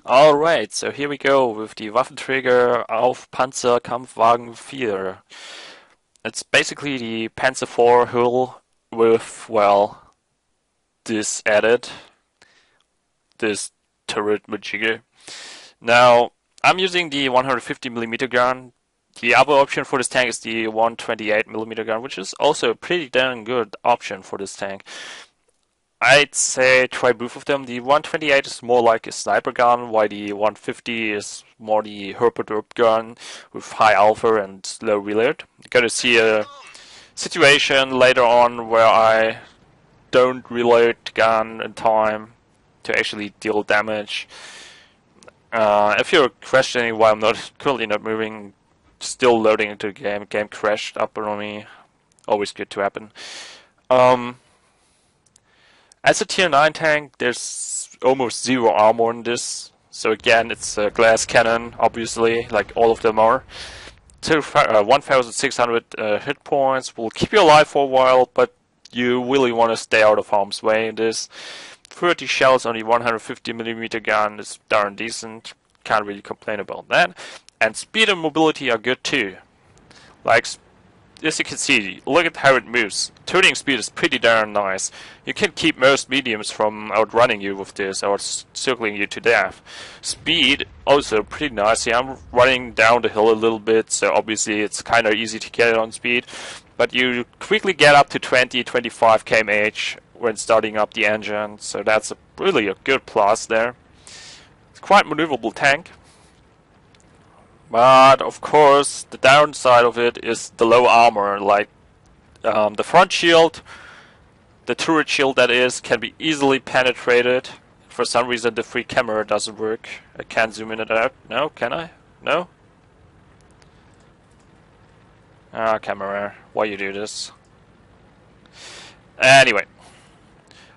Alright, so here we go with the Waffenträger auf Pzkpfw IV. It's basically the Panzer IV hull with, well, this added, this turret majigger. Now, I'm using the 150mm gun. The other option for this tank is the 128mm gun, which is also a pretty darn good option for this tank. I'd say try both of them. The 128 is more like a sniper gun, while the 150 is more the herp gun with high alpha and low reload. You're gonna see a situation later on where I don't reload the gun in time to actually deal damage. If you're questioning why I'm not currently not moving, still loading into the game crashed up on me. Always good to happen. As a tier 9 tank, there's almost zero armor in this. So again, it's a glass cannon, obviously, like all of them are. 1,600 hit points will keep you alive for a while, but you really want to stay out of harm's way in this. 30 shells on the 150mm gun is darn decent. Can't really complain about that. And speed and mobility are good too. Like, as you can see, look at how it moves. Turning speed is pretty darn nice. You can keep most mediums from outrunning you with this or circling you to death. Speed, also pretty nice. Yeah, I'm running down the hill a little bit, so obviously it's kind of easy to get it on speed. But you quickly get up to 20-25 km/h when starting up the engine, so that's really a good plus there. It's quite maneuverable tank. But of course, the downside of it is the low armor. Like the front shield, the turret shield that is, can be easily penetrated. For some reason, the free camera doesn't work. I can't zoom in and out. No, can I? No. Ah, camera, why you do this? Anyway,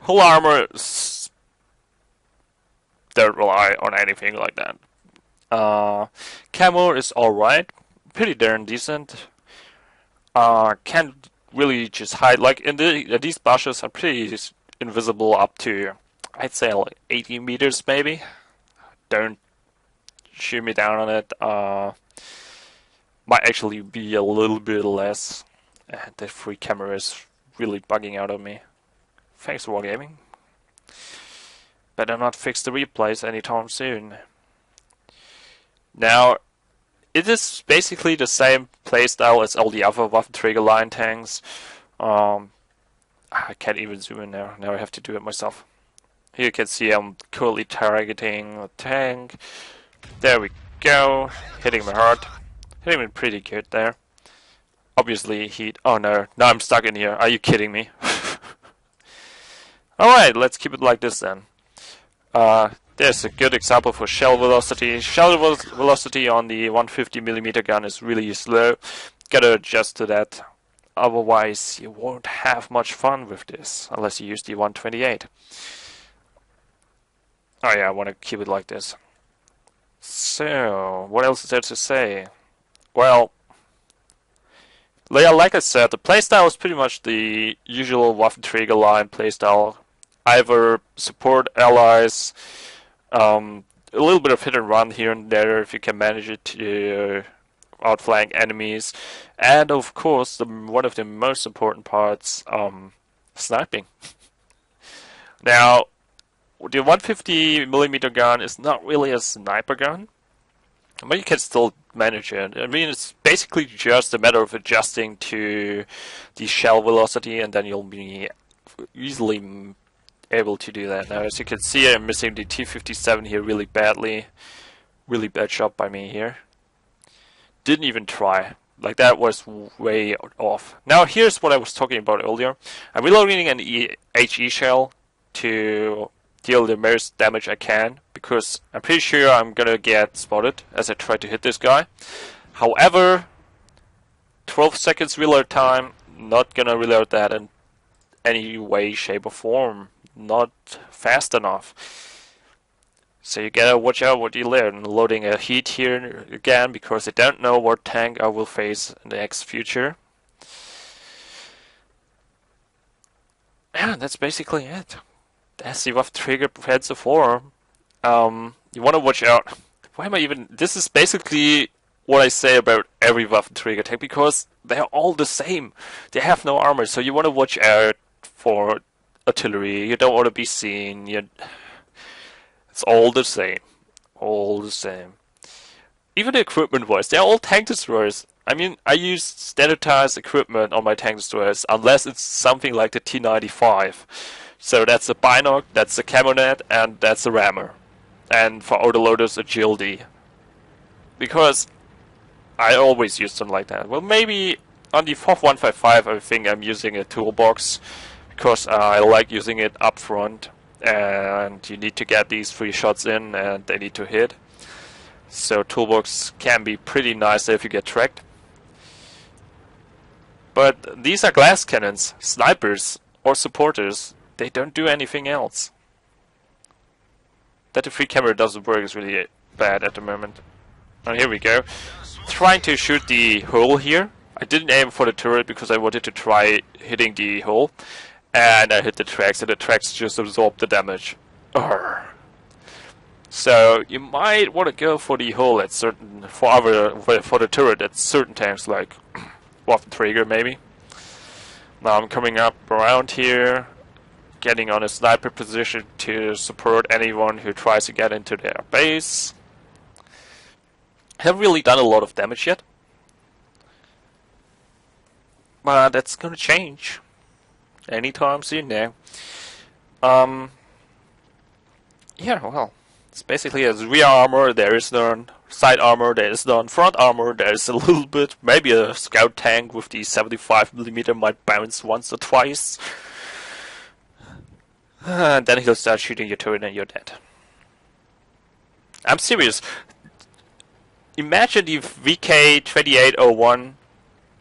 hull armor don't rely on anything like that. Camo is alright, pretty darn decent. Can't really just hide, like in these bushes are pretty invisible up to, I'd say like 80 meters maybe. Don't shoot me down on it. Might actually be a little bit less. And the free camera is really bugging out on me. Thanks, Wargaming. Better not fix the replays anytime soon. Now, it is basically the same playstyle as all the other Waffenträger line tanks. I can't even zoom in now. Now I have to do it myself. Here you can see I'm currently targeting a tank. There we go. Hitting him hard. Hitting him pretty good there. Obviously heat. Oh no. Now I'm stuck in here. Are you kidding me? Alright, let's keep it like this then. There's a good example for shell velocity. Shell velocity on the 150mm gun is really slow. Gotta adjust to that. Otherwise, you won't have much fun with this, unless you use the 128. Oh yeah, I want to keep it like this. So, what else is there to say? Well, yeah, like I said, the playstyle is pretty much the usual Waffenträger line playstyle. Either support allies, a little bit of hit and run here and there if you can manage it to outflank enemies, and of course one of the most important parts, sniping. Now, the 150mm gun is not really a sniper gun, but you can still manage it. I mean, it's basically just a matter of adjusting to the shell velocity, and then you'll be easily able to do that. Now, as you can see, I'm missing the T-57 here really badly. Really bad shot by me here. Didn't even try. Like, that was way off. Now, here's what I was talking about earlier. I'm reloading an HE shell to deal the most damage I can, because I'm pretty sure I'm gonna get spotted as I try to hit this guy. However, 12 seconds reload time, not gonna reload that in any way, shape or form. Not fast enough. So you gotta watch out what you learn. Loading a heat here again, because I don't know what tank I will face in the next future. And that's basically it. That's the Waffenträger Pzkpfw IV. You want to watch out. Why am I even... This is basically what I say about every Waffenträger tank, because they're all the same. They have no armor, so you want to watch out for artillery. You don't want to be seen. It's all the same. All the same. Even the equipment-wise, they're all tank destroyers. I mean, I use standardized equipment on my tank destroyers, unless it's something like the T-95. So that's a binoc, that's a camonet, and that's a rammer. And for autoloaders, agility. Because I always use them like that. Well, maybe on the FOF 155, I think I'm using a toolbox, because I like using it up front, and you need to get these 3 shots in, and they need to hit. So toolbox can be pretty nice if you get tracked. But these are glass cannons, snipers, or supporters. They don't do anything else. That the free camera doesn't work is really bad at the moment. Oh, here we go. Trying to shoot the hole here. I didn't aim for the turret because I wanted to try hitting the hole. And I hit the tracks, and the tracks just absorb the damage. Urgh. So you might want to go for the hole at certain... for the turret at certain tanks like Waffenträger maybe. Now I'm coming up around here, getting on a sniper position to support anyone who tries to get into their base. Haven't really done a lot of damage yet, but that's gonna change anytime soon now. Yeah, well, it's basically as rear armor, there is none. Side armor, there is none. Front armor, there is a little bit. Maybe a scout tank with the 75mm might bounce once or twice. And then he'll start shooting your turret and you're dead. I'm serious. Imagine the VK2801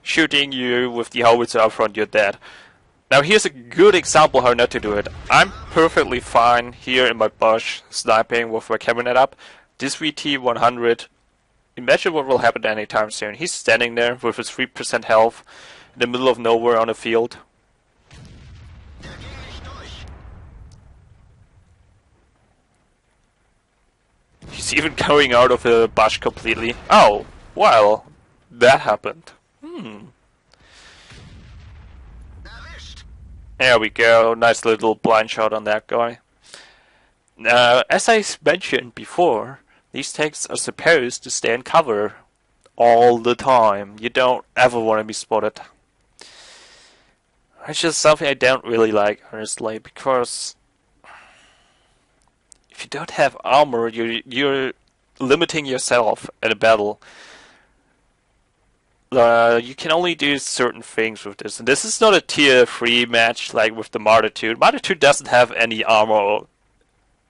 shooting you with the howitzer up front, you're dead. Now here's a good example how not to do it. I'm perfectly fine here in my bush, sniping with my cabinet up. This VT100, imagine what will happen anytime soon. He's standing there with his 3% health in the middle of nowhere on a field. He's even going out of the bush completely. Oh, well, that happened. There we go, nice little blind shot on that guy. As I mentioned before, these tanks are supposed to stay in cover all the time. You don't ever want to be spotted. It's just something I don't really like, honestly, because if you don't have armor, you're limiting yourself in a battle. You can only do certain things with this, and this is not a tier 3 match like with the Martyr 2. Martyr 2 doesn't have any armor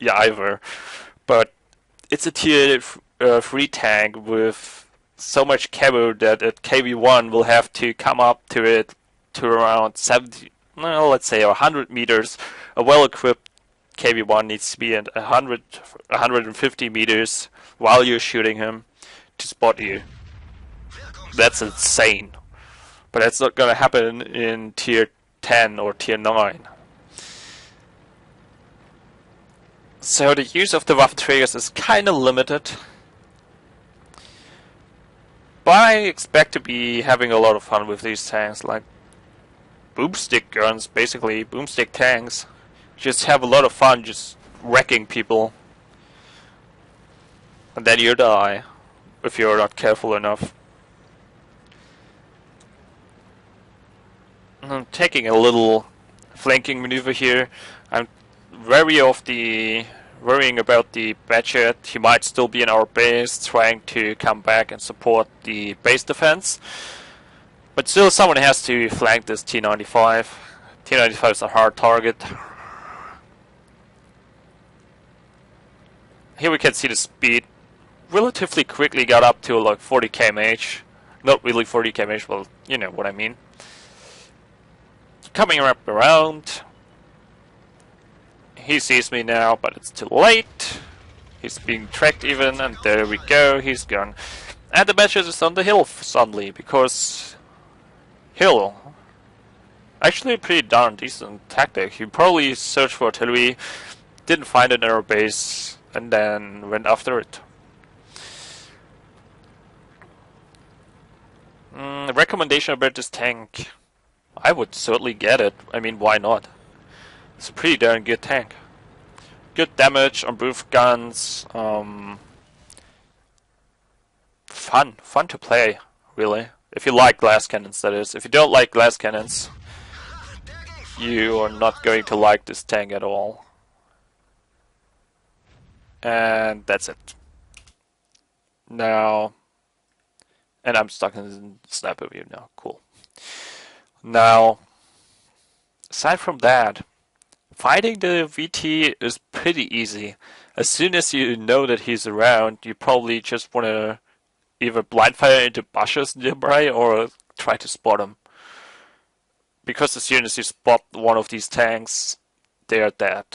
either, but it's a tier 3 tank with so much camo that a KV1 will have to come up to it to around 70, well, let's say 100 meters. A well-equipped KV1 needs to be at 150 meters while you're shooting him to spot you. That's insane. But that's not gonna happen in tier 10 or tier 9. So the use of the Waffenträgers is kinda limited. But I expect to be having a lot of fun with these tanks, like boomstick guns, basically boomstick tanks. Just have a lot of fun just wrecking people. And then you die, if you're not careful enough. I'm taking a little flanking maneuver here. I'm worrying about the Badger. He might still be in our base, trying to come back and support the base defense. But still, someone has to flank this T-95. T-95 is a hard target. Here we can see the speed. Relatively quickly got up to like 40 kmh. Not really 40 kmh, well, you know what I mean. Coming up around. He sees me now, but it's too late. He's being tracked even, and there we go, he's gone. And the match is on the hill suddenly, because hill. Actually a pretty darn decent tactic. He probably searched for artillery, didn't find it in our base, and then went after it. Recommendation about this tank. I would certainly get it. I mean, why not? It's a pretty darn good tank. Good damage on both guns. Fun to play, really. If you like glass cannons, that is. If you don't like glass cannons, you are not going to like this tank at all. And that's it. Now, and I'm stuck in sniper view now. Cool. Now, aside from that, fighting the VT is pretty easy. As soon as you know that he's around, you probably just want to either blind fire into bushes nearby or try to spot him. Because as soon as you spot one of these tanks, they are dead.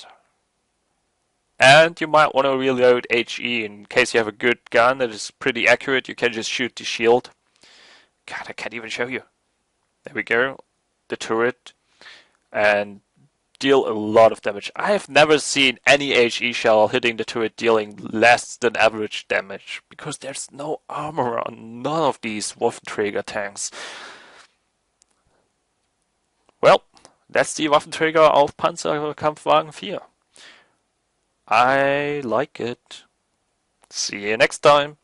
And you might want to reload HE in case you have a good gun that is pretty accurate. You can just shoot the shield. God, I can't even show you. There we go. The turret. And deal a lot of damage. I have never seen any HE shell hitting the turret dealing less than average damage. Because there's no armor on none of these Waffenträger tanks. Well, that's the Waffenträger auf Pzkpfw IV. I like it. See you next time.